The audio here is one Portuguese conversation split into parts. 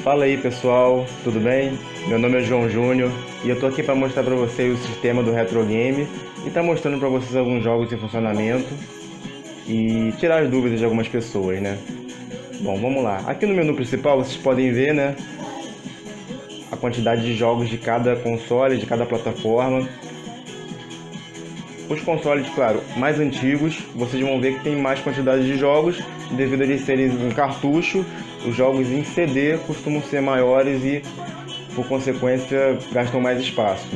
Fala aí pessoal, tudo bem? Meu nome é João Júnior e eu tô aqui para mostrar para vocês o sistema do Retro Game e tá mostrando para vocês alguns jogos em funcionamento e tirar as dúvidas de algumas pessoas, né? Bom, vamos lá. Aqui no menu principal vocês podem ver, né, a quantidade de jogos de cada console, de cada plataforma. Os consoles, claro, mais antigos, vocês vão ver que tem mais quantidade de jogos, devido a eles serem em cartucho, os jogos em CD costumam ser maiores e, por consequência, gastam mais espaço.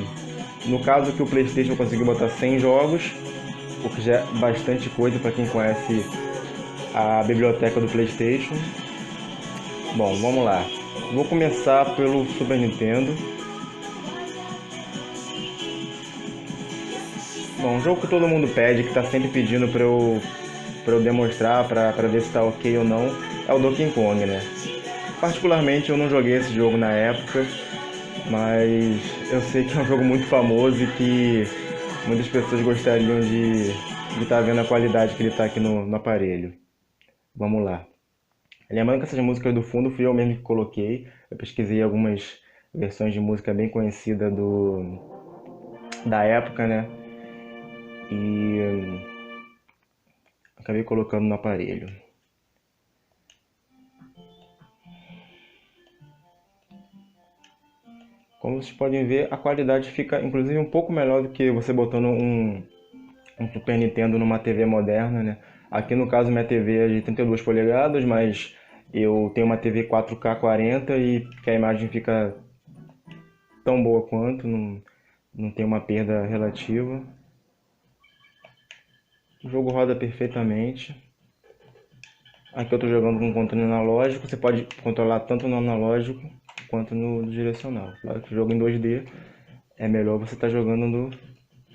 No caso que o PlayStation conseguiu botar 100 jogos, o que já é bastante coisa para quem conhece a biblioteca do PlayStation. Bom, vamos lá. Vou começar pelo Super Nintendo. Bom, um jogo que todo mundo pede, que está sempre pedindo para eu demonstrar, para ver se está ok ou não, é o Donkey Kong, né? Particularmente eu não joguei esse jogo na época, mas eu sei que é um jogo muito famoso e que muitas pessoas gostariam de estar vendo a qualidade que ele está aqui no aparelho. Vamos lá. Lembrando que essas músicas do fundo fui eu mesmo que coloquei. Eu pesquisei algumas versões de música bem conhecida da época, né? E acabei colocando no aparelho. Como vocês podem ver, a qualidade fica inclusive um pouco melhor do que você botando um Super Nintendo numa TV moderna, né? Aqui no caso minha TV é de 32 polegadas, mas eu tenho uma TV 4K 40 e que a imagem fica tão boa quanto, não tem uma perda relativa. O jogo roda perfeitamente. Aqui eu estou jogando com controle analógico, você pode controlar tanto no analógico quanto no direcional. Claro que o jogo em 2D é melhor você estar jogando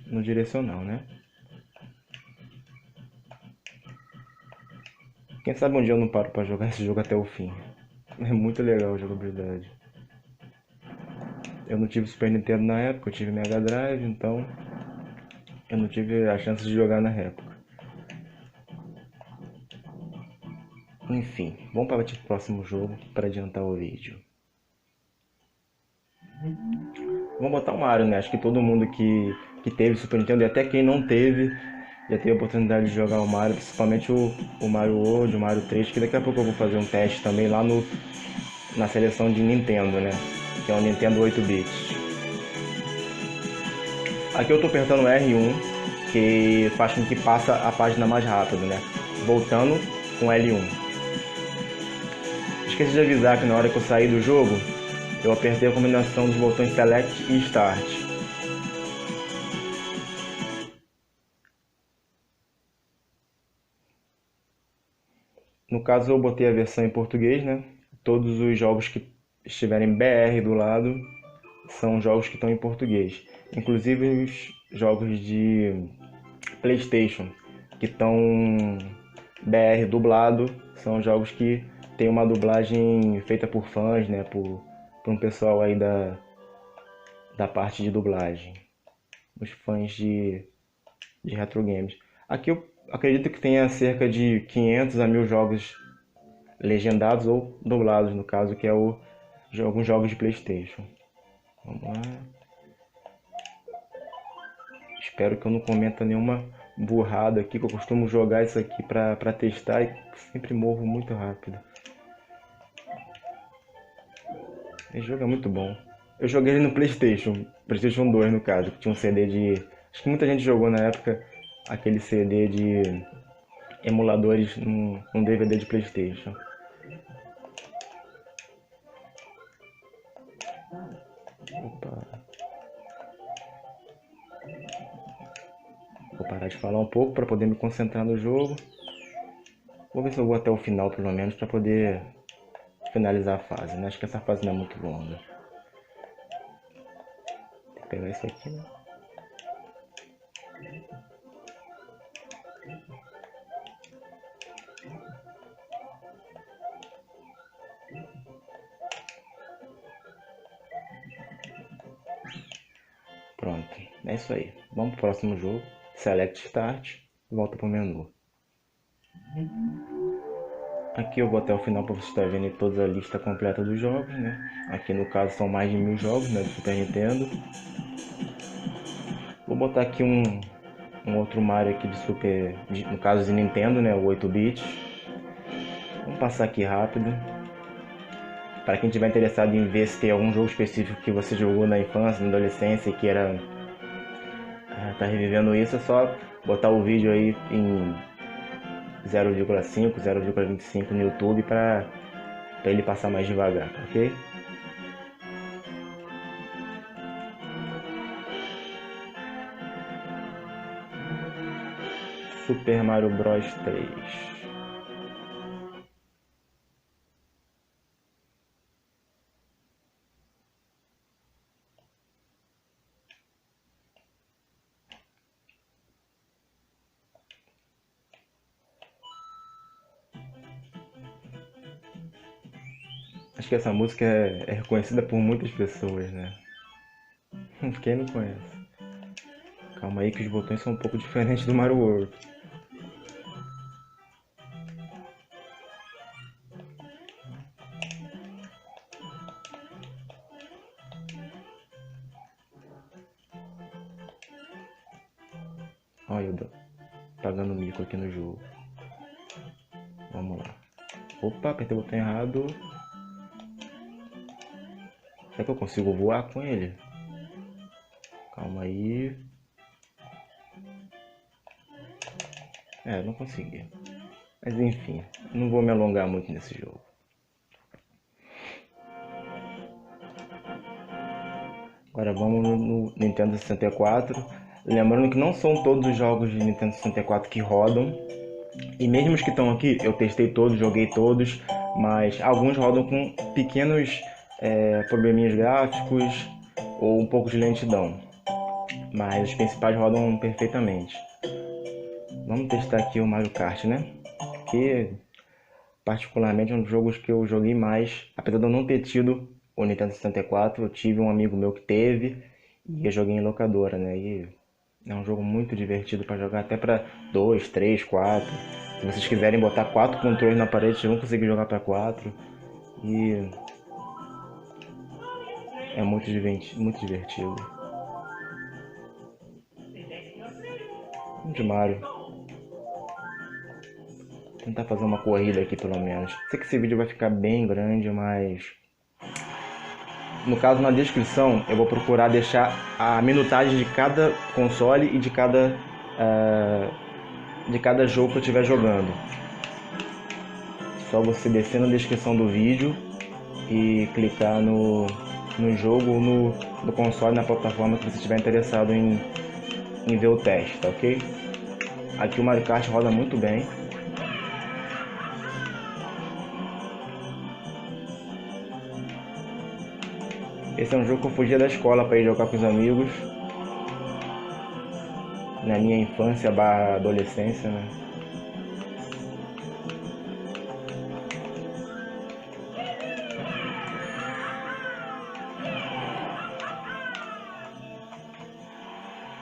no direcional, né? Quem sabe um dia eu não paro para jogar esse jogo até o fim. É muito legal a jogabilidade. Eu não tive Super Nintendo na época, eu tive Mega Drive, então eu não tive a chance de jogar na época. Enfim, vamos para o próximo jogo para adiantar o vídeo. Vamos botar o Mario, né? Acho que todo mundo que teve Super Nintendo e até quem não teve já teve a oportunidade de jogar o Mario, principalmente o Mario World, o Mario 3, que daqui a pouco eu vou fazer um teste também lá na seleção de Nintendo, né? Que é o Nintendo 8 bits. Aqui eu estou apertando R1, que faz com que passe a página mais rápido, né? Voltando com L1. Esqueci de avisar que na hora que eu saí do jogo, eu apertei a combinação dos botões Select e Start. No caso eu botei a versão em português, né? Todos os jogos que estiverem BR do lado são jogos que estão em português. Inclusive os jogos de PlayStation que estão BR dublado são jogos que tem uma dublagem feita por fãs, né? Por um pessoal aí da parte de dublagem. Os fãs de retro games. Aqui eu acredito que tenha cerca de 500 a 1000 jogos legendados ou dublados, no caso, que é alguns jogos de PlayStation. Vamos lá. Espero que eu não cometa nenhuma burrada aqui, que eu costumo jogar isso aqui pra testar e sempre morro muito rápido. Esse jogo é muito bom. Eu joguei ele no PlayStation 2 no caso, que tinha um CD de... Acho que muita gente jogou na época aquele CD de emuladores num DVD de PlayStation. Opa. Vou parar de falar um pouco para poder me concentrar no jogo. Vou ver se eu vou até o final, pelo menos, para poder finalizar a fase, né? Acho que essa fase não é muito longa. Tem que pegar isso aqui, né? Pronto, é isso aí. Vamos pro próximo jogo. Select Start, volta pro menu. Aqui eu vou até o final para você estar vendo toda a lista completa dos jogos, né? Aqui no caso são mais de 1000 jogos, né, do Super Nintendo. Vou botar aqui um outro Mario aqui de Super, no caso de Nintendo, né, o 8-bit. Vamos passar aqui rápido. Para quem tiver interessado em ver se tem algum jogo específico que você jogou na infância, na adolescência e queira tá revivendo isso, é só botar o vídeo aí em 0,5, 0,25 no YouTube para ele passar mais devagar, ok? Super Mario Bros 3. Acho que essa música é reconhecida por muitas pessoas, né? Quem não conhece? Calma aí que os botões são um pouco diferentes do Mario World. Olha eu pagando mico aqui no jogo. Vamos lá. Opa, apertei o botão errado. Será que eu consigo voar com ele? Calma aí. Não consegui. Mas enfim, não vou me alongar muito nesse jogo. Agora vamos no Nintendo 64. Lembrando que não são todos os jogos de Nintendo 64 que rodam. E mesmo os que estão aqui, eu testei todos, joguei todos. Mas alguns rodam com pequenos probleminhas gráficos ou um pouco de lentidão. Mas os principais rodam perfeitamente. Vamos testar aqui o Mario Kart, né? Que particularmente é um dos jogos que eu joguei mais. Apesar de eu não ter tido o Nintendo 64, eu tive um amigo meu que teve e eu joguei em locadora, né? E é um jogo muito divertido para jogar até para 2, 3, 4. Se vocês quiserem botar 4 controles na parede, vocês vão conseguir jogar para 4. E é muito divertido. Vamos de Mario. Tentar fazer uma corrida aqui pelo menos. Sei que esse vídeo vai ficar bem grande, mas no caso na descrição eu vou procurar deixar a minutagem de cada console e de cada jogo que eu estiver jogando. Só você descer na descrição do vídeo e clicar no jogo ou no console, na plataforma que você estiver interessado em ver o teste, tá ok? Aqui o Mario Kart roda muito bem. Esse é um jogo que eu fugia da escola para ir jogar com os amigos. Na minha infância barra adolescência, né?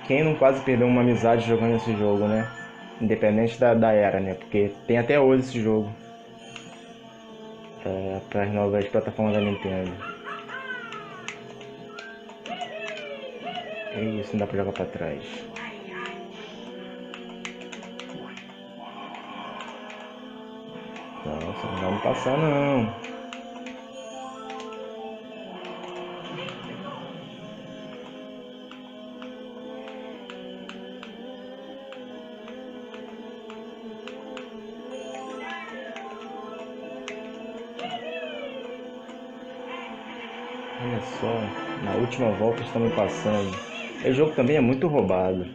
Quem não quase perdeu uma amizade jogando esse jogo, né? Independente da era, né? Porque tem até hoje esse jogo. Para as novas plataformas da Nintendo. É isso, não dá pra jogar pra trás. Nossa, não vai me passar não. Olha só, na última volta está me passando. Esse jogo também é muito roubado.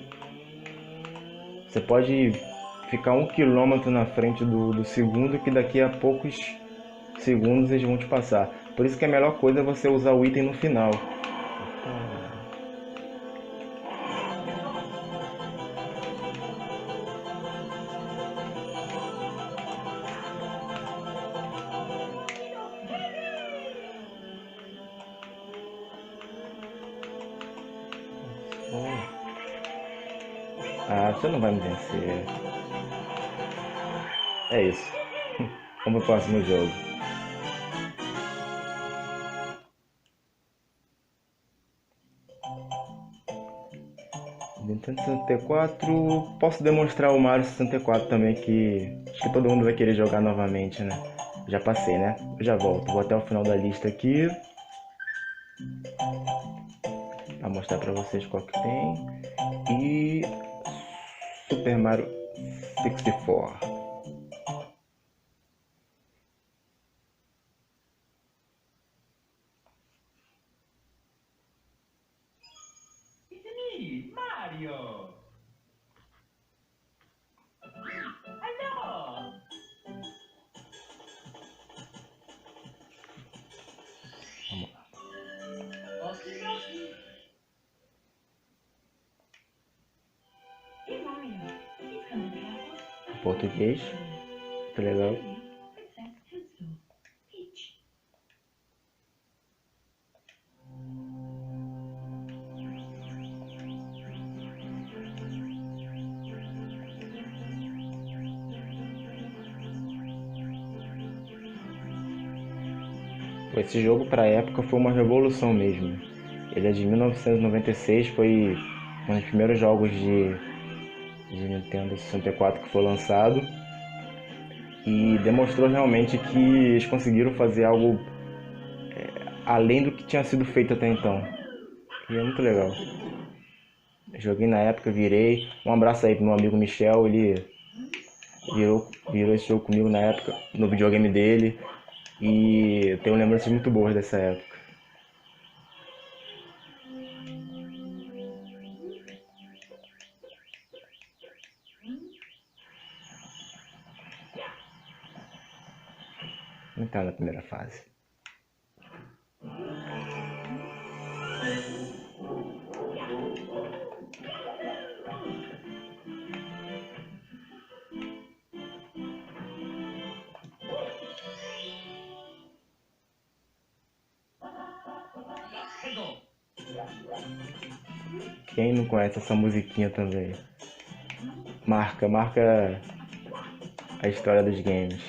Você pode ficar 1 km na frente do segundo que daqui a poucos segundos eles vão te passar. Por isso que a melhor coisa é você usar o item no final. Ah, você não vai me vencer. É isso. Vamos pro próximo jogo. Nintendo 64, posso demonstrar o Mario 64 também, que acho que todo mundo vai querer jogar novamente, né? Já passei, né? Eu já volto, vou até o final da lista aqui pra mostrar pra vocês qual que tem. E Super Mario 64. It's me, Mario. Hello. Vamos lá. Okie dokie. Hey Mario, please come to the castle. Português, muito legal. Princess Pencil. Peach. Esse jogo para a época foi uma revolução mesmo. Ele é de 1996, foi um dos primeiros jogos de Nintendo 64 que foi lançado e demonstrou realmente que eles conseguiram fazer algo além do que tinha sido feito até então. E é muito legal. Joguei na época, virei. Um abraço aí pro meu amigo Michel, ele virou esse jogo comigo na época, no videogame dele. E eu tenho lembranças muito boas dessa época. Não tá na primeira fase. Pegou. Quem não conhece essa musiquinha também? Marca a história dos games.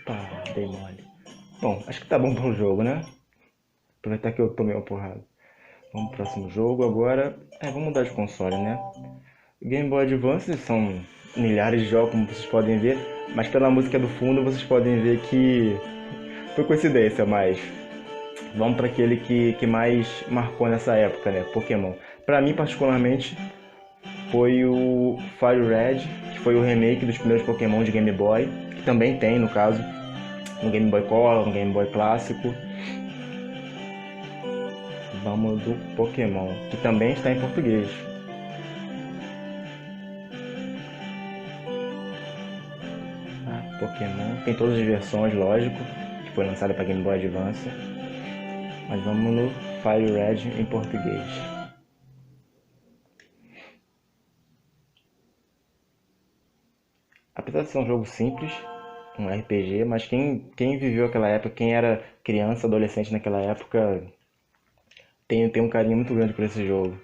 Pá, dei mole. Bom, acho que tá bom para o jogo, né? Aproveitar que eu tomei uma porrada. Vamos pro próximo jogo agora. Vamos mudar de console, né? Game Boy Advance são milhares de jogos, como vocês podem ver. Mas pela música do fundo, vocês podem ver que foi coincidência, mas vamos para aquele que mais marcou nessa época, né? Pokémon. Para mim, particularmente, foi o Fire Red, que foi o remake dos primeiros Pokémon de Game Boy, que também tem, no caso, no Game Boy Color, no Game Boy clássico. Vamos do Pokémon, que também está em português. Pokémon, tem todas as versões, lógico, que foi lançada para Game Boy Advance. Mas vamos no Fire Red em português. Apesar de ser um jogo simples, um RPG, mas quem viveu aquela época, quem era criança, adolescente naquela época, tem um carinho muito grande por esse jogo.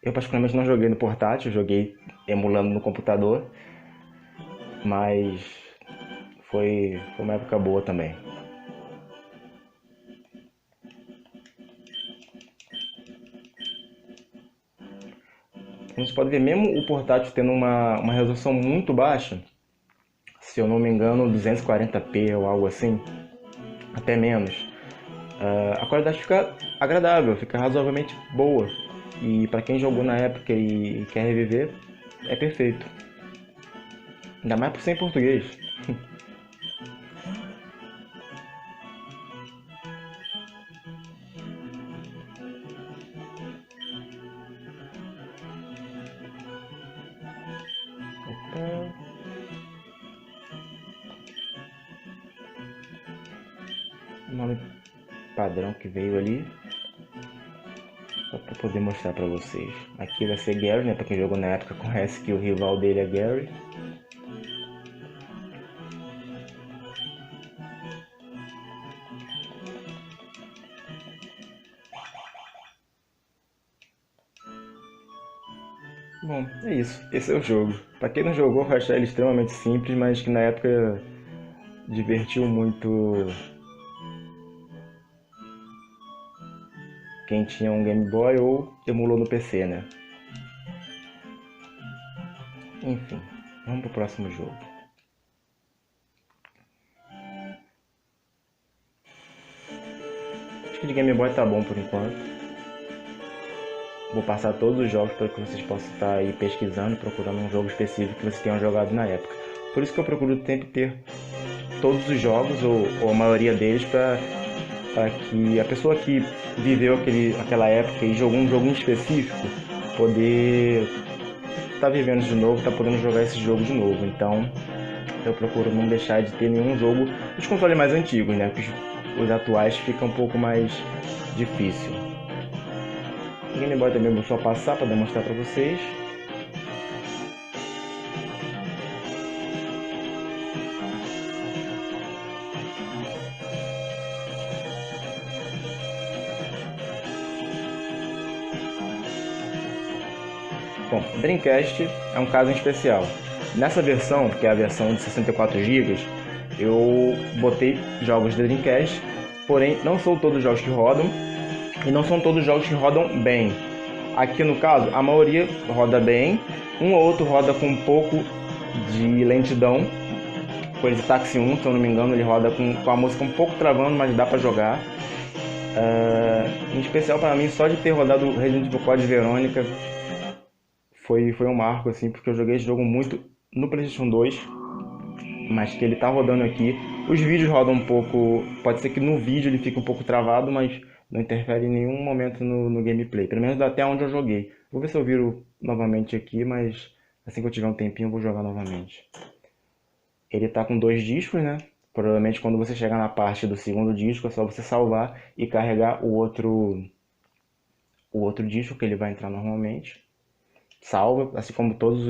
Eu particularmente não joguei no portátil, joguei emulando no computador, mas foi uma época boa também. Como você pode ver, mesmo o portátil tendo uma resolução muito baixa, se eu não me engano 240p ou algo assim, até menos, a qualidade fica agradável, fica razoavelmente boa. E para quem jogou na época e quer reviver, é perfeito. Ainda mais por ser em português. Opa. O nome padrão que veio ali, só para poder mostrar para vocês. Aqui vai ser Gary, né? Para quem jogou na época conhece que o rival dele é Gary. Bom, é isso. Esse é o jogo. Pra quem não jogou, vai achar ele extremamente simples, mas que na época divertiu muito quem tinha um Game Boy ou emulou no PC, né? Enfim, vamos pro próximo jogo. Acho que de Game Boy tá bom por enquanto. Vou passar todos os jogos para que vocês possam estar aí pesquisando, procurando um jogo específico que vocês tenham jogado na época. Por isso que eu procuro sempre ter todos os jogos, ou a maioria deles, para que a pessoa que viveu aquela época e jogou um jogo em específico poder estar vivendo de novo, estar podendo jogar esse jogo de novo. Então eu procuro não deixar de ter nenhum jogo dos consoles mais antigos, né? Porque os atuais fica um pouco mais difícil. O Game Boy também vou só passar para demonstrar para vocês. Bom, Dreamcast é um caso em especial. Nessa versão, que é a versão de 64 GB, eu botei jogos de Dreamcast, porém não são todos os jogos que rodam e não são todos os jogos que rodam bem. Aqui no caso, a maioria roda bem, um ou outro roda com um pouco de lentidão. Crazy Taxi 1, se eu não me engano, ele roda com a música um pouco travando, mas dá pra jogar. Em especial para mim, só de ter rodado Resident Evil Code Verônica foi um marco, assim, porque eu joguei esse jogo muito no PlayStation 2, mas que ele tá rodando aqui. Os vídeos rodam um pouco, pode ser que no vídeo ele fique um pouco travado, mas não interfere em nenhum momento no gameplay, pelo menos até onde eu joguei. Vou ver se eu viro novamente aqui, mas assim que eu tiver um tempinho eu vou jogar novamente. Ele tá com 2 discos, né? Provavelmente quando você chegar na parte do segundo disco é só você salvar e carregar o outro disco que ele vai entrar normalmente. Salva, assim como todos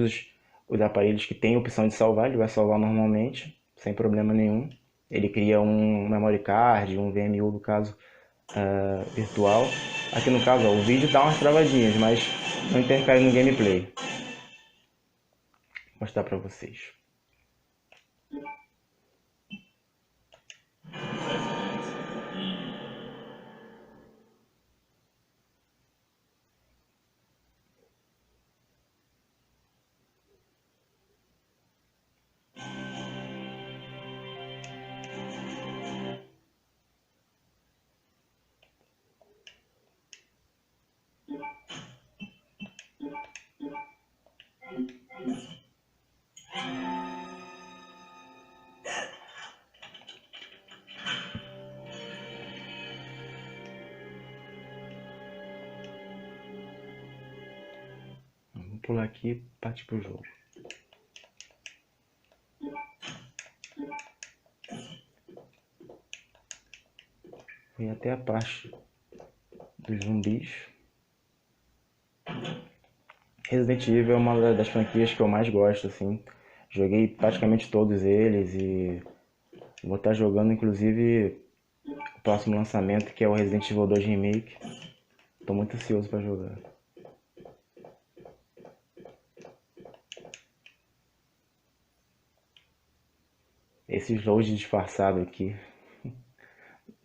os aparelhos que tem opção de salvar, ele vai salvar normalmente, sem problema nenhum. Ele cria um memory card, um VMU no caso virtual. Aqui no caso, ó, o vídeo dá umas travadinhas, mas não interfere no gameplay. Vou mostrar pra vocês. Vamos pular aqui e partir pro jogo. Vem até a parte dos zumbis. Resident Evil é uma das franquias que eu mais gosto, assim. Joguei praticamente todos eles e vou estar jogando inclusive o próximo lançamento, que é o Resident Evil 2 Remake. Tô muito ansioso para jogar. Esse load disfarçado aqui.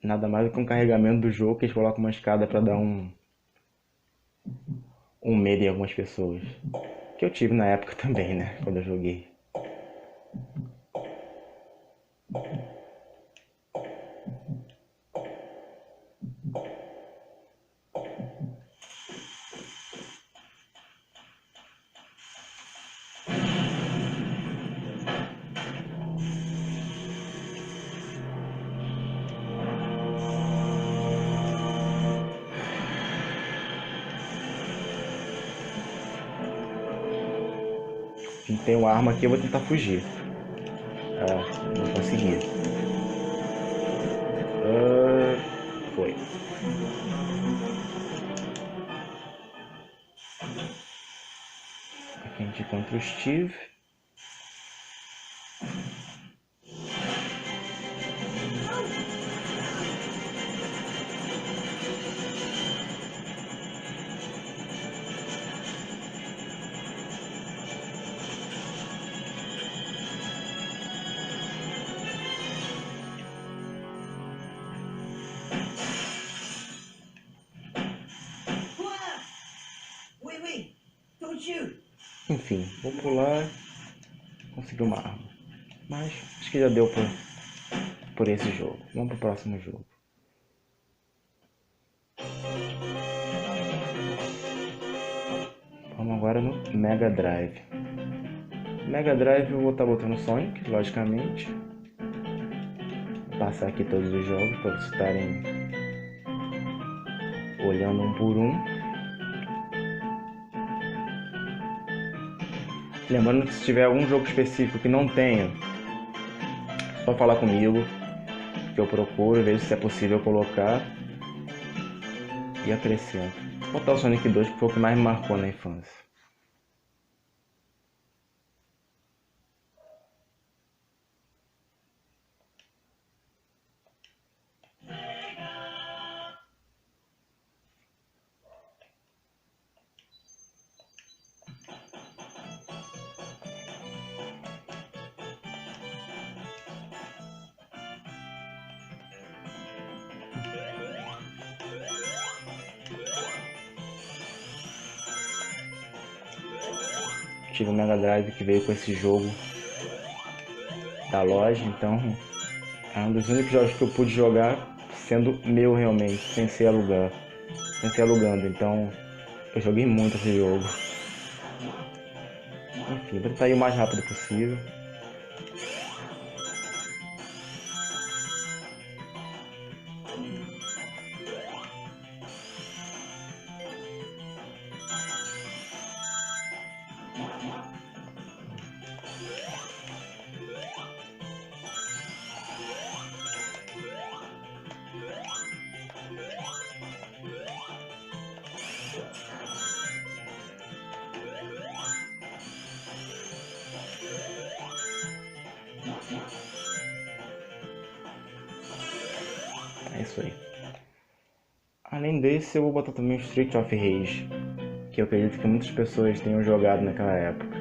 Nada mais do que um carregamento do jogo que eles colocam uma escada para dar um medo em algumas pessoas. Que eu tive na época também, né? Quando eu joguei. Tem uma arma aqui, eu vou tentar fugir. Não consegui. Foi. Aqui a gente encontra o Steve. Enfim, vou pular. Consegui uma arma. Mas acho que já deu por esse jogo. Vamos pro próximo jogo. Vamos agora no Mega Drive. Mega Drive eu vou estar botando Sonic, logicamente. Vou passar aqui todos os jogos para vocês estarem olhando um por um. Lembrando que se tiver algum jogo específico que não tenha, só falar comigo, que eu procuro, vejo se é possível colocar e acrescento. Vou botar o Sonic 2 que foi o que mais me marcou na infância. Tive um Mega Drive que veio com esse jogo da loja, então é um dos únicos jogos que eu pude jogar sendo meu realmente, sem ser alugando, então eu joguei muito esse jogo. Enfim, vou tentar ir o mais rápido possível. É isso aí. Além desse, eu vou botar também o Street of Rage, que eu acredito que muitas pessoas tenham jogado naquela época.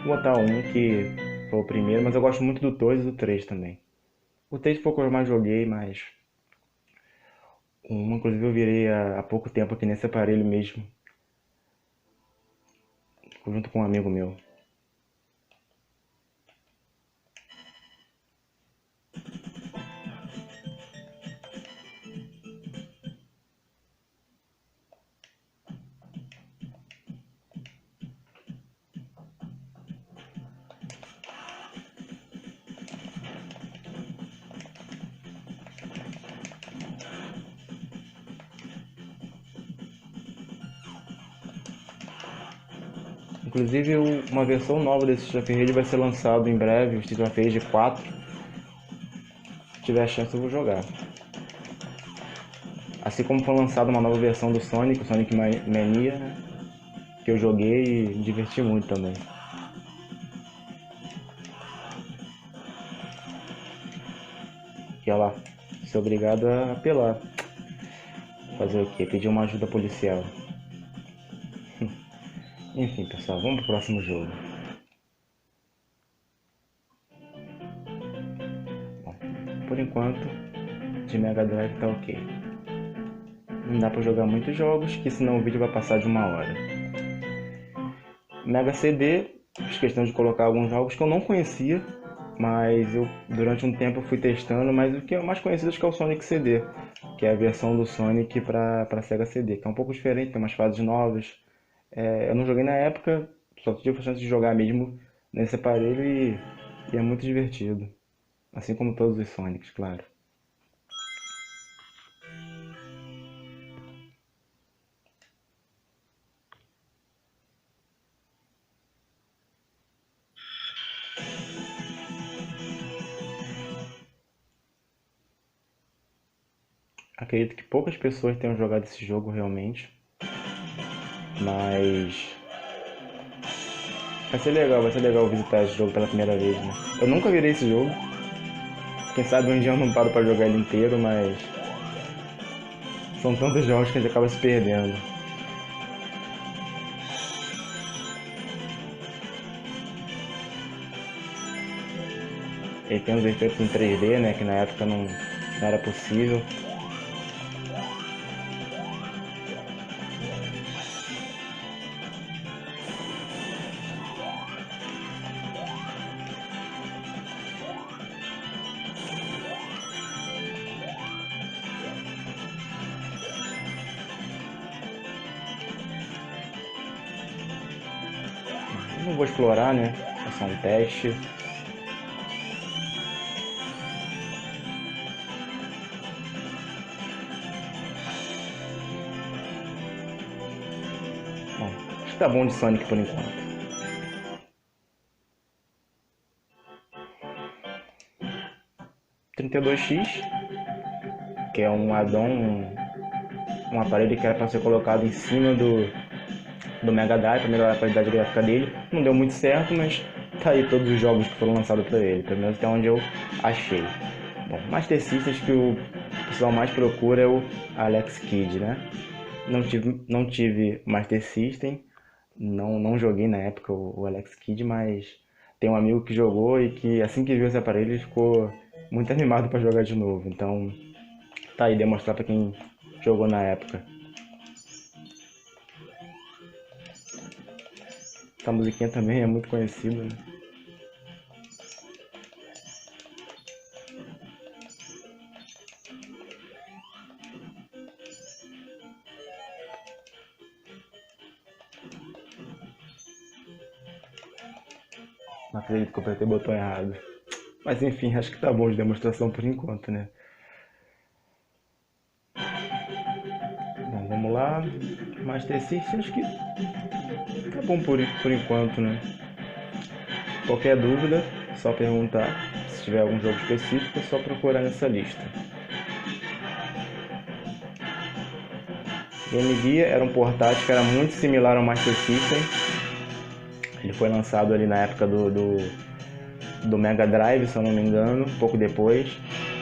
Vou botar um que foi o primeiro, mas eu gosto muito do 2 e do 3 também. O 3 foi o que eu mais joguei, mas inclusive eu virei há pouco tempo aqui nesse aparelho mesmo, junto com um amigo meu. Inclusive uma versão nova desse Street of Rage vai ser lançado em breve, o Street of Rage 4. Se tiver chance eu vou jogar. Assim como foi lançada uma nova versão do Sonic, o Sonic Mania, né? Que eu joguei e me diverti muito também. E olha lá, sou obrigado a apelar. Fazer o quê? Pedir uma ajuda policial. Enfim, pessoal, vamos pro próximo jogo. Bom, por enquanto, de Mega Drive tá ok. Não dá pra jogar muitos jogos, que senão o vídeo vai passar de 1 hora. Mega CD, fiz questão de colocar alguns jogos que eu não conhecia, mas eu durante um tempo fui testando, mas o que é mais conhecido acho que é o Sonic CD, que é a versão do Sonic para Sega CD, que é um pouco diferente, tem umas fases novas. Eu não joguei na época, só tive a chance de jogar mesmo nesse aparelho e é muito divertido. Assim como todos os Sonics, claro. Acredito que poucas pessoas tenham jogado esse jogo realmente, mas vai ser legal visitar esse jogo pela primeira vez, né? Eu nunca virei esse jogo. Quem sabe um dia eu não paro pra jogar ele inteiro, mas são tantos jogos que a gente acaba se perdendo. Ele tem os efeitos em 3D, né? Que na época não era possível. Não vou explorar, né? É só um teste. Bom, acho que tá bom de Sonic por enquanto. (32X), que é um add-on, um aparelho que era para ser colocado em cima do Mega Drive para melhorar a qualidade gráfica dele. Não deu muito certo, mas tá aí todos os jogos que foram lançados para ele, pelo menos até onde eu achei. Bom, Master Systems que o pessoal mais procura é o Alex Kidd, né? Não tive Master System, não joguei na época o Alex Kidd, mas tem um amigo que jogou e que assim que viu esse aparelho ele ficou muito animado para jogar de novo. Então tá aí, demonstrar para quem jogou na época. Essa musiquinha também é muito conhecida, né? Não acredito que eu apertei o botão errado. Mas enfim, acho que tá bom de demonstração por enquanto, né? Bom, vamos lá. Master System, acho que tá bom por enquanto, né? Qualquer dúvida, só perguntar. Se tiver algum jogo específico, é só procurar nessa lista. Game Gear era um portátil que era muito similar ao Master System. Ele foi lançado ali na época do Mega Drive, se eu não me engano, pouco depois.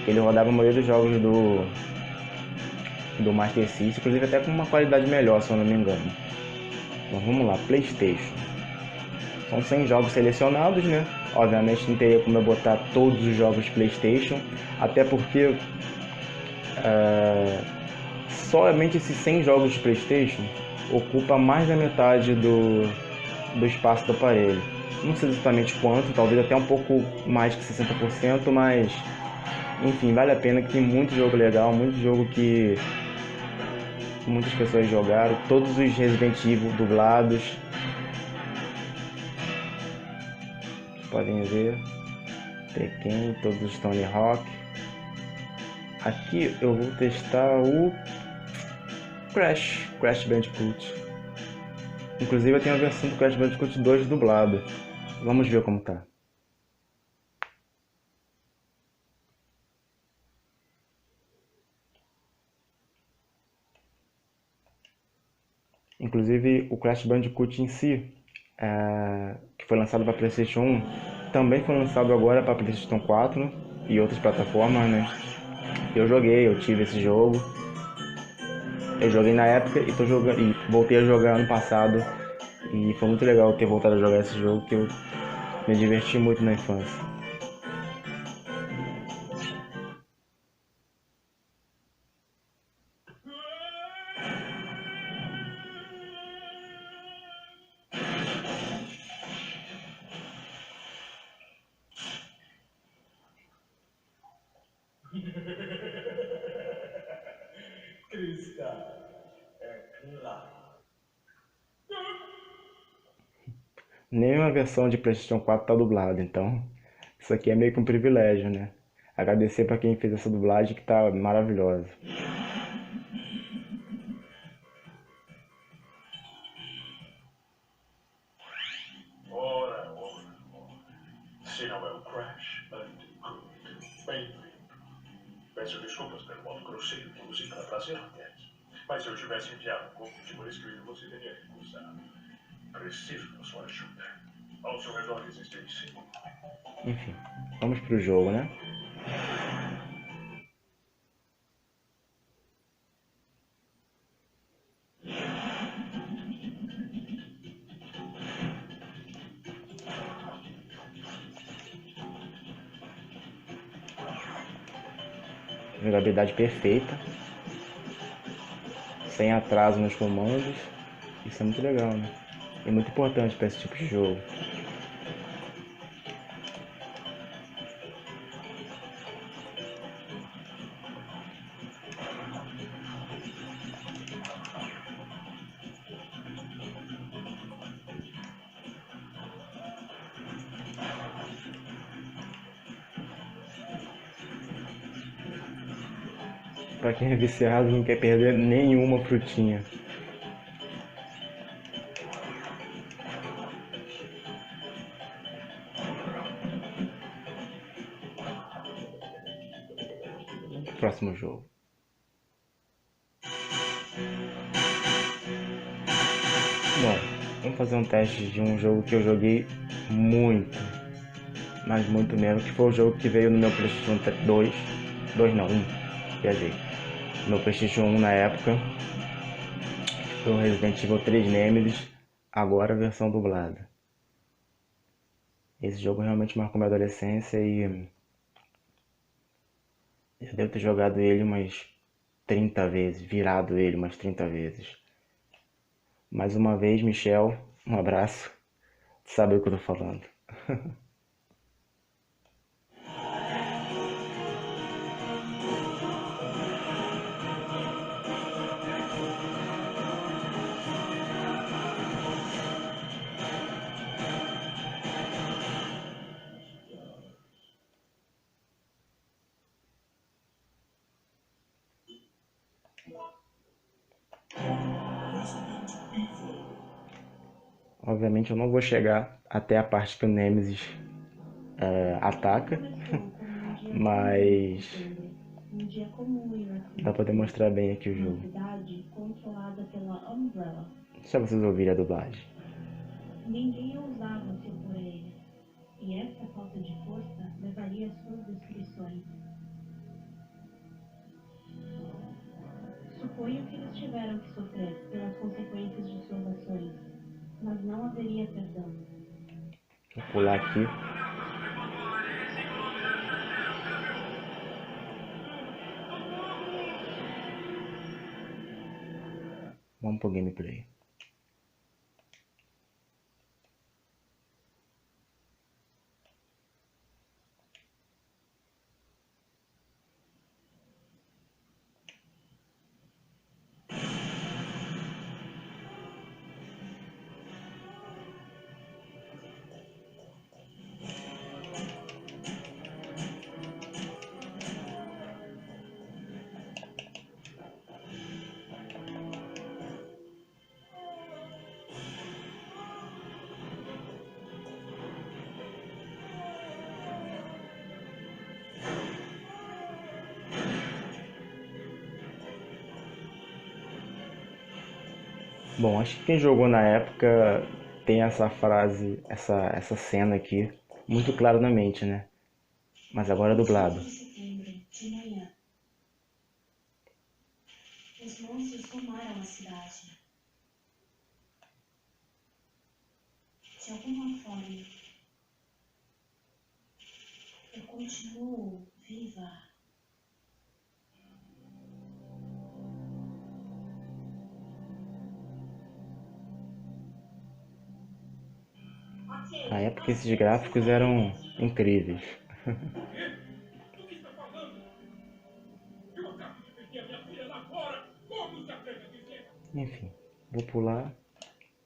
Ele rodava a maioria dos jogos do Master System, inclusive até com uma qualidade melhor, se eu não me engano. Bom, vamos lá, PlayStation. São 100 jogos selecionados, né? Obviamente não teria como eu botar todos os jogos de PlayStation, até porque somente esses 100 jogos de PlayStation ocupa mais da metade do espaço do aparelho. Não sei exatamente quanto, talvez até um pouco mais que 60%, mas enfim, vale a pena, que tem muito jogo legal, muito jogo que muitas pessoas jogaram, todos os Resident Evil dublados. Vocês podem ver, Tekken, todos os Tony Hawk. Aqui eu vou testar o Crash Bandicoot. Inclusive eu tenho a versão do Crash Bandicoot 2 dublada. Vamos ver como tá. Inclusive o Crash Bandicoot em si, que foi lançado para PlayStation 1, também foi lançado agora para PlayStation 4 e outras plataformas, né? Eu tive esse jogo. Eu joguei na época e tô jogando, e voltei a jogar ano passado. E foi muito legal ter voltado a jogar esse jogo, que eu me diverti muito na infância. Cristal, é claro. Nenhuma versão de PlayStation 4 tá dublada, então isso aqui é meio que um privilégio, né? Agradecer para quem fez essa dublagem, que tá maravilhosa. Ora. Se não é o Crash Bandicoot. Bem-vindo. Peço desculpas pelo modo grosseiro que usei para trazer antes. Mas se eu tivesse enviado um convite por escrito, você teria recusado. Preciso da sua ajuda. Ao seu redor existem 5. Enfim, vamos pro jogo, né? Jogabilidade perfeita, sem atraso nos comandos. Isso é muito legal, né? E muito importante para esse tipo de jogo. Pra quem é viciado não quer perder nenhuma frutinha. Próximo jogo. Bom, vamos fazer um teste de um jogo que eu joguei muito, mas muito mesmo, que foi o jogo que veio no meu PlayStation 2, 2 não, 1, viajei. Meu PlayStation 1 na época, foi o Resident Evil 3 Nemesis, agora a versão dublada. Esse jogo realmente marcou minha adolescência e eu devo ter jogado ele umas 30 vezes, virado ele umas 30 vezes. Mais uma vez, Michel, um abraço. Tu sabe o que eu tô falando. Obviamente eu não vou chegar até a parte que o Nemesis ataca, mas Um dia comum em Raccoon dá pra demonstrar bem aqui o City, uma jogo. cidade controlada pela Umbrella. Só vocês ouvirem a dublagem. Ninguém ousava se opor a eles, e essa falta de força levaria às suas destruições. Suponho que eles tiveram que sofrer pelas consequências de suas ações, mas não haveria perdão. Vou pular aqui. Vamos pro gameplay. Bom, acho que quem jogou na época tem essa frase, essa cena aqui, muito claro na mente, né? Mas agora é dublado. De setembro, de manhã, os monstros tomaram a cidade. De alguma forma, eu continuo viva. Na época esses gráficos eram incríveis. O que está falando? Eu acabo de perder a minha filha lá fora! Como se atreve a dizer? Enfim, vou pular.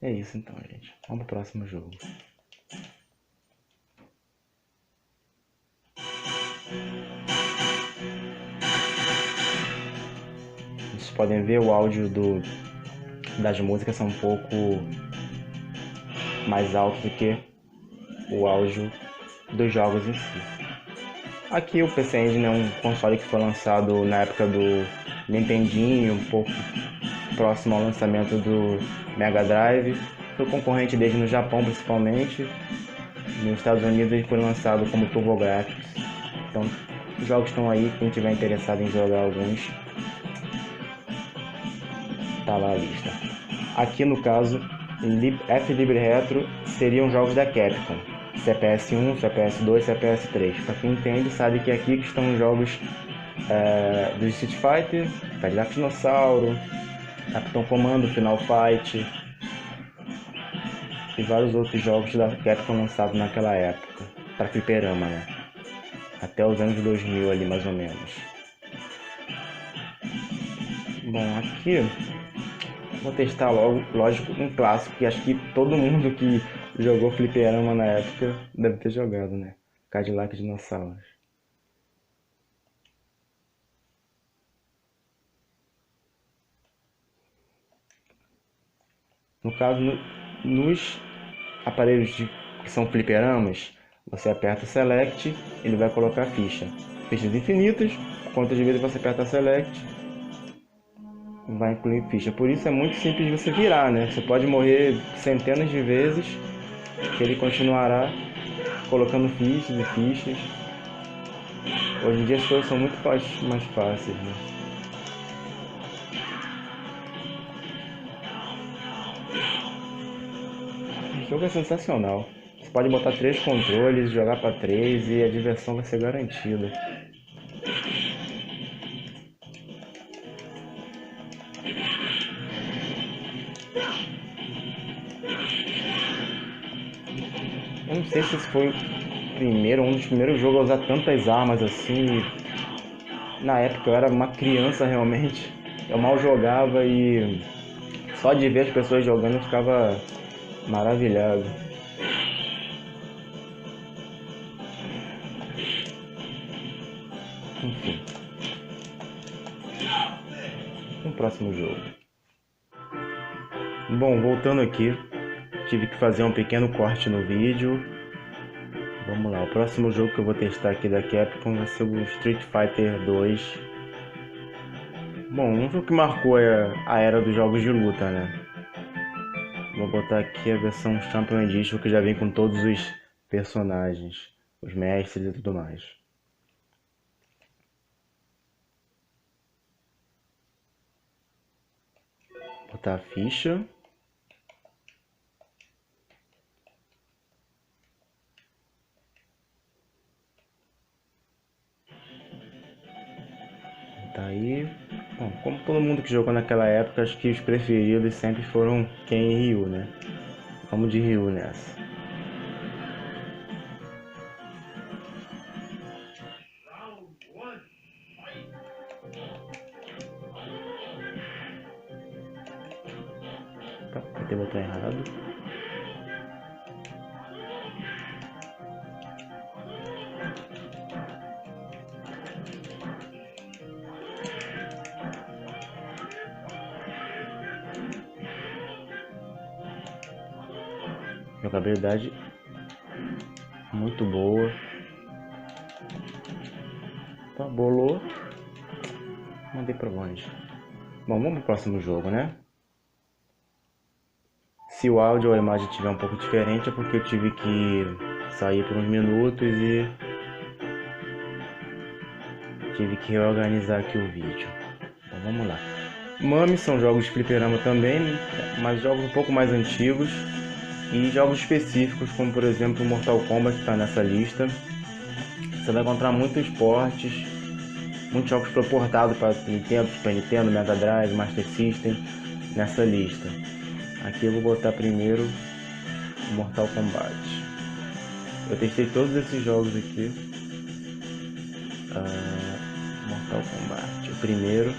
É isso então, gente. Vamos pro próximo jogo. Vocês podem ver o áudio das músicas são um pouco mais alto do que o áudio dos jogos em si. Aqui o PC Engine é um console que foi lançado na época do Nintendinho, um pouco próximo ao lançamento do Mega Drive. Foi concorrente desde no Japão principalmente. Nos Estados Unidos ele foi lançado como TurboGrafx. Então os jogos estão aí, quem tiver interessado em jogar alguns, tá lá a lista. Aqui no caso, F-Libre Retro seriam jogos da Capcom. CPS1, CPS2, CPS3. Para quem entende, sabe que aqui que estão os jogos do Street Fighter, Cadillac Dinossauro, Capitão Comando, Final Fight e vários outros jogos da Capcom lançados naquela época, para fliperama, né? Até os anos 2000 ali, mais ou menos. Bom, aqui vou testar logo, lógico, um clássico que acho que todo mundo que jogou fliperama na época deve ter jogado, né? Cadillac Dinossauros. No caso, nos aparelhos que são fliperamas, você aperta Select, ele vai colocar ficha. Fichas infinitas, quantas vezes você aperta Select, vai incluir ficha. Por isso é muito simples de você virar, né? Você pode morrer centenas de vezes, que ele continuará colocando fichas e fichas. Hoje em dia as coisas são muito mais fáceis, né? O jogo é sensacional. Você pode botar 3 controles, jogar para 3 e a diversão vai ser garantida. Eu não sei se esse foi um dos primeiros jogos a usar tantas armas assim. Na época eu era uma criança realmente. Eu mal jogava e só de ver as pessoas jogando eu ficava maravilhado. Enfim. Um próximo jogo. Bom, voltando aqui, tive que fazer um pequeno corte no vídeo. Vamos lá, o próximo jogo que eu vou testar aqui da Capcom vai ser o Street Fighter 2. Bom, um jogo que marcou a era dos jogos de luta, né? Vou botar aqui a versão Champion Edition, que já vem com todos os personagens, os mestres e tudo mais. Botar a ficha. Tá aí. Bom, como todo mundo que jogou naquela época, acho que os preferidos sempre foram Ken e Ryu, né? Vamos de Ryu nessa. Tá, apertei o botão errado. Jogabilidade muito boa. Tá, bolou. Mandei pra longe. Bom, vamos pro próximo jogo, né? Se o áudio ou a imagem estiver um pouco diferente é porque eu tive que sair por uns minutos e tive que reorganizar aqui o vídeo. Então vamos lá. Mami são jogos de fliperama também, mas jogos um pouco mais antigos e jogos específicos, como por exemplo o Mortal Kombat, que está nessa lista. Você vai encontrar muitos portes, muitos jogos portados para Nintendo, Super Nintendo, Mega Drive, Master System nessa lista. Aqui eu vou botar primeiro o Mortal Kombat. Eu testei todos esses jogos aqui. Mortal Kombat, o primeiro,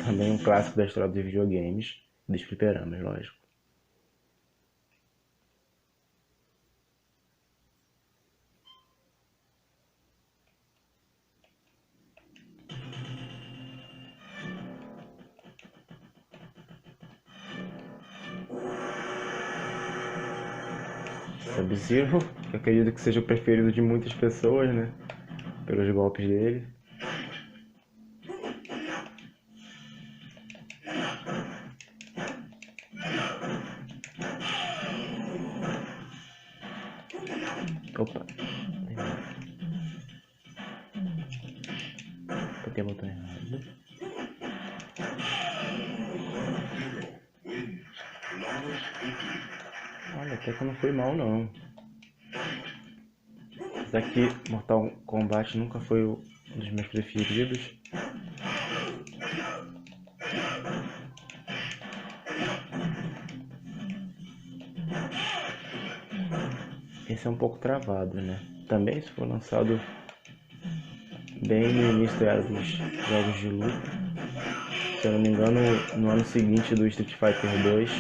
também um clássico da história dos videogames, dos fliperamas, lógico. Sub-Zero, que eu acredito que seja o preferido de muitas pessoas, né? Pelos golpes dele. Opa. Apertei o botão errado. Olha, até que não foi mal não. Esse daqui, Mortal Kombat, nunca foi um dos meus preferidos. Esse é um pouco travado, né? Também isso foi lançado bem no início da era dos jogos de luta. Se eu não me engano, no ano seguinte do Street Fighter 2.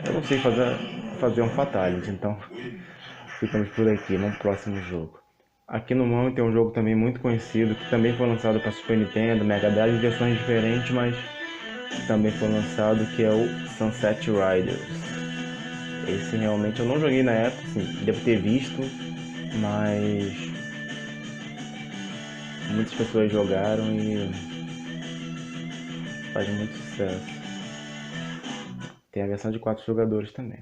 Eu não sei fazer um Fatality, então ficamos por aqui, no próximo jogo. Aqui no Mami tem um jogo também muito conhecido, que também foi lançado para Super Nintendo, Mega Drive, versões diferentes, mas que também foi lançado, que é o Sunset Riders. Esse realmente eu não joguei na época, assim, devo ter visto, mas muitas pessoas jogaram e faz muito sucesso. Tem a versão de 4 jogadores também.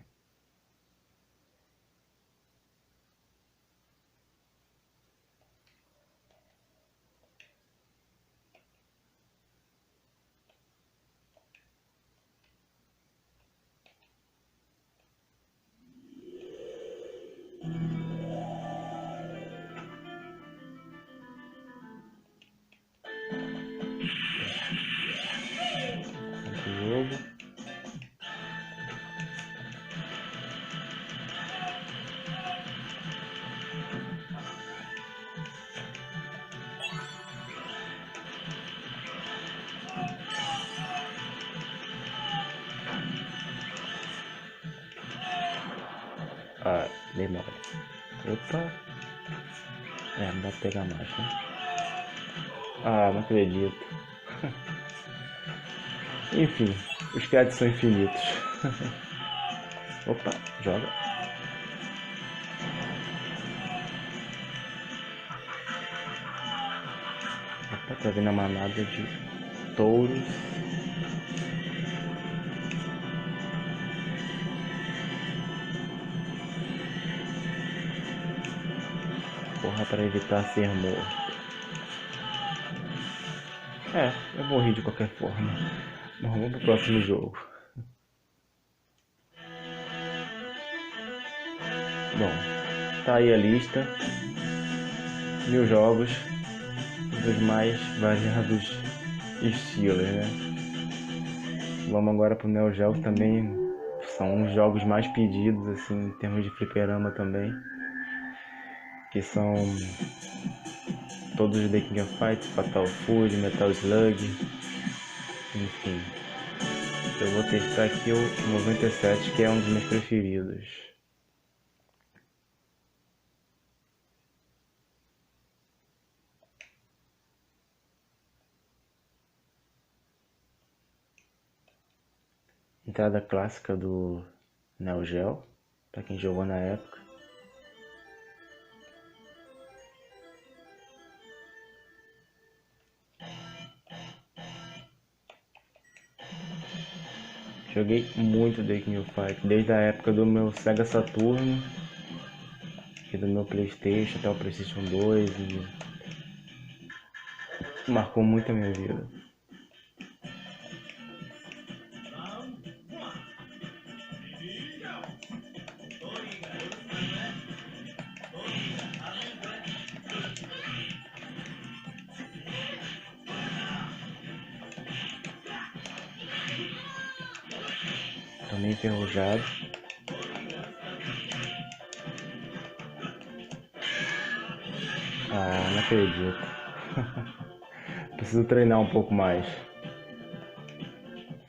Jogo. Ah, demora. Opa. Não dá pra pegar mais, né? Ah, não acredito. Enfim, os créditos são infinitos. Opa, joga. Opa, tá vindo a manada de touros. Corra para evitar ser morto. Eu morri de qualquer forma. Mas vamos pro próximo jogo. Bom, tá aí a lista. 1000 jogos dos mais variados estilos, né? Vamos agora pro Neo Geo, que também são os jogos mais pedidos, assim, em termos de fliperama também. Que são todos os The King of Fighters, Fatal Fury, Metal Slug, enfim. Eu vou testar aqui o 97, que é um dos meus preferidos. Entrada clássica do Neo Geo, para quem jogou na época. Joguei muito The King of Fighters, desde a época do meu Sega Saturn e do meu Playstation até o Playstation 2 e marcou muito a minha vida. Tô meio enferrujado. Ah, não acredito. Preciso treinar um pouco mais.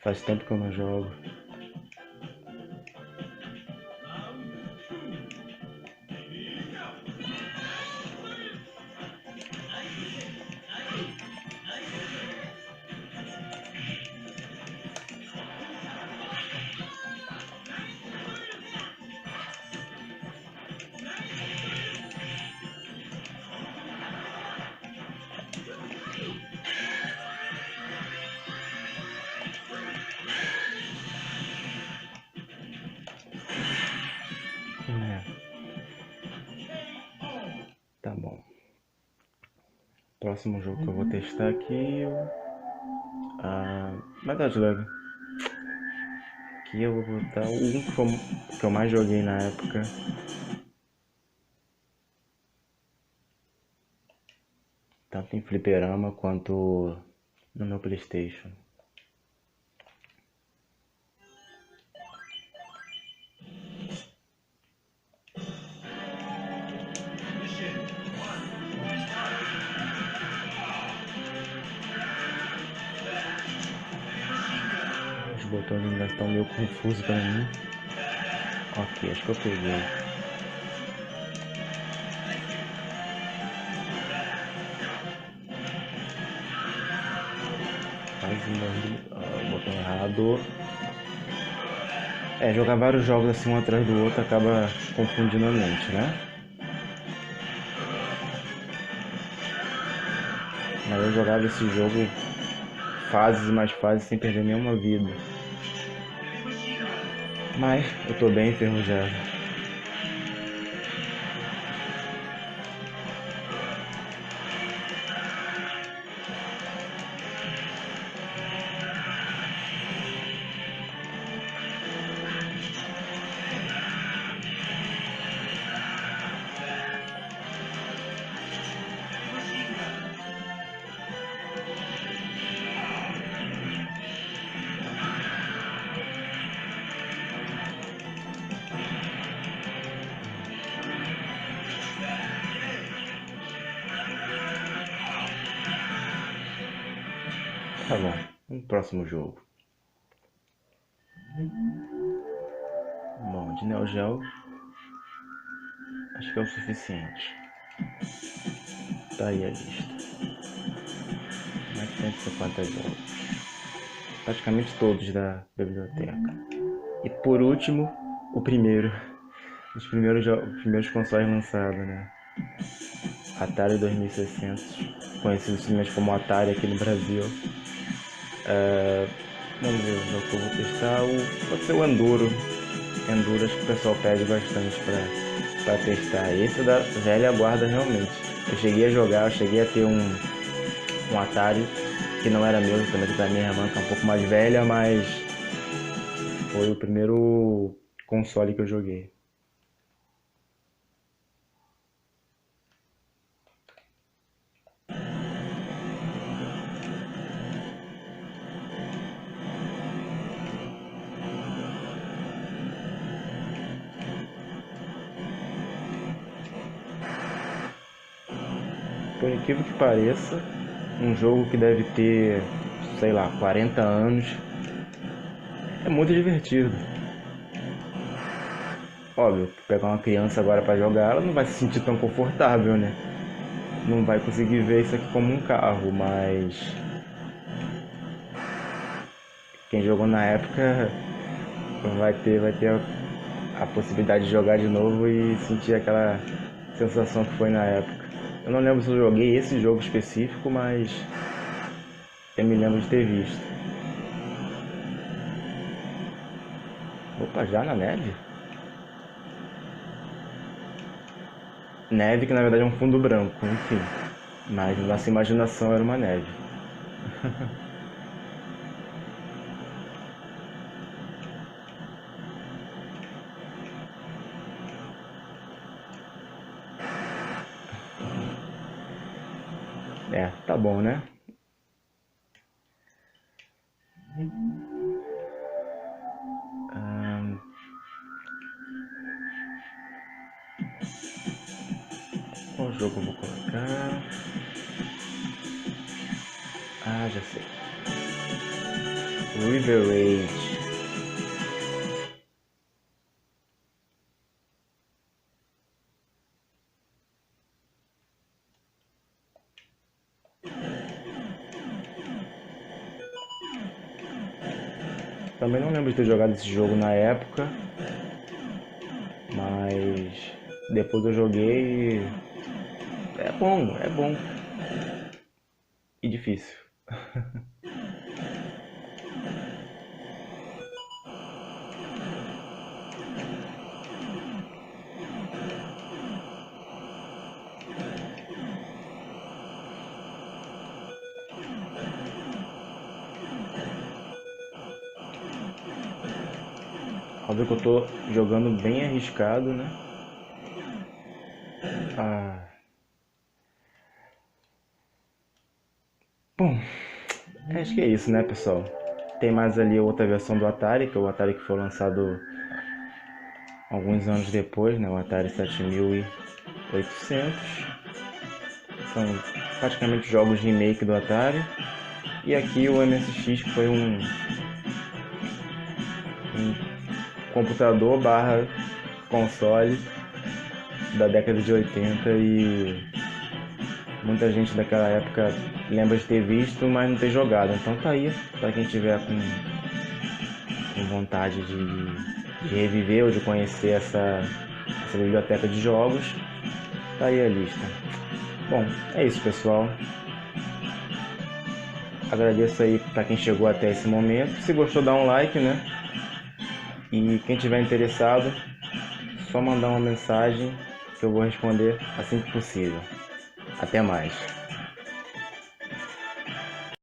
Faz tempo que eu não jogo. Tá bom. Próximo jogo que eu vou testar aqui é o Metal Slug. Aqui eu vou botar um que eu mais joguei na época. Tanto em fliperama quanto no meu Playstation. Os botões ainda estão meio confusos pra mim. Ok, acho que eu peguei. Quase morri. botão errado. Jogar vários jogos assim um atrás do outro acaba confundindo a mente, né? Mas eu jogava esse jogo fases e mais fases sem perder nenhuma vida. Mas eu tô bem enferrujado. Tá bom, no próximo jogo. Bom, de Neo Geo acho que é o suficiente. Tá aí a lista. Mais de 150 jogos. Praticamente todos da biblioteca. E por último, o primeiro. Os primeiros consoles lançados, né? Atari 2600, conhecido simplesmente como Atari aqui no Brasil. Vamos ver o jogo que eu vou testar. Pode ser o Enduro. Enduro acho que o pessoal pede bastante pra testar. Esse é da velha guarda realmente. Eu cheguei a jogar, eu cheguei a ter um Atari que não era meu, também da minha irmã, que é um pouco mais velha, mas foi o primeiro console que eu joguei. Por incrível que pareça, um jogo que deve ter, sei lá, 40 anos, é muito divertido. Óbvio, pegar uma criança agora pra jogar, ela não vai se sentir tão confortável, né? Não vai conseguir ver isso aqui como um carro, mas quem jogou na época vai ter a possibilidade de jogar de novo e sentir aquela sensação que foi na época. Eu não lembro se eu joguei esse jogo específico, mas eu me lembro de ter visto. Opa, já na neve? Neve que na verdade é um fundo branco, enfim. Mas nossa imaginação era uma neve. Tá bom, né? Qual jogo eu vou colocar? Já sei. River Raid. Também não lembro de ter jogado esse jogo na época, mas depois eu joguei e é bom e difícil. Óbvio que eu tô jogando bem arriscado, né? Bom, acho que é isso, né, pessoal? Tem mais ali outra versão do Atari, que é o Atari que foi lançado alguns anos depois, né? O Atari 7800. São praticamente jogos remake do Atari. E aqui o MSX, que foi um computador barra console da década de 80 e muita gente daquela época lembra de ter visto, mas não ter jogado. Então tá aí, para quem tiver com com vontade de reviver ou de conhecer essa biblioteca de jogos, tá aí a lista. Bom, é isso, pessoal. Agradeço aí para quem chegou até esse momento. Se gostou, dá um like, né? E quem tiver interessado, só mandar uma mensagem que eu vou responder assim que possível. Até mais.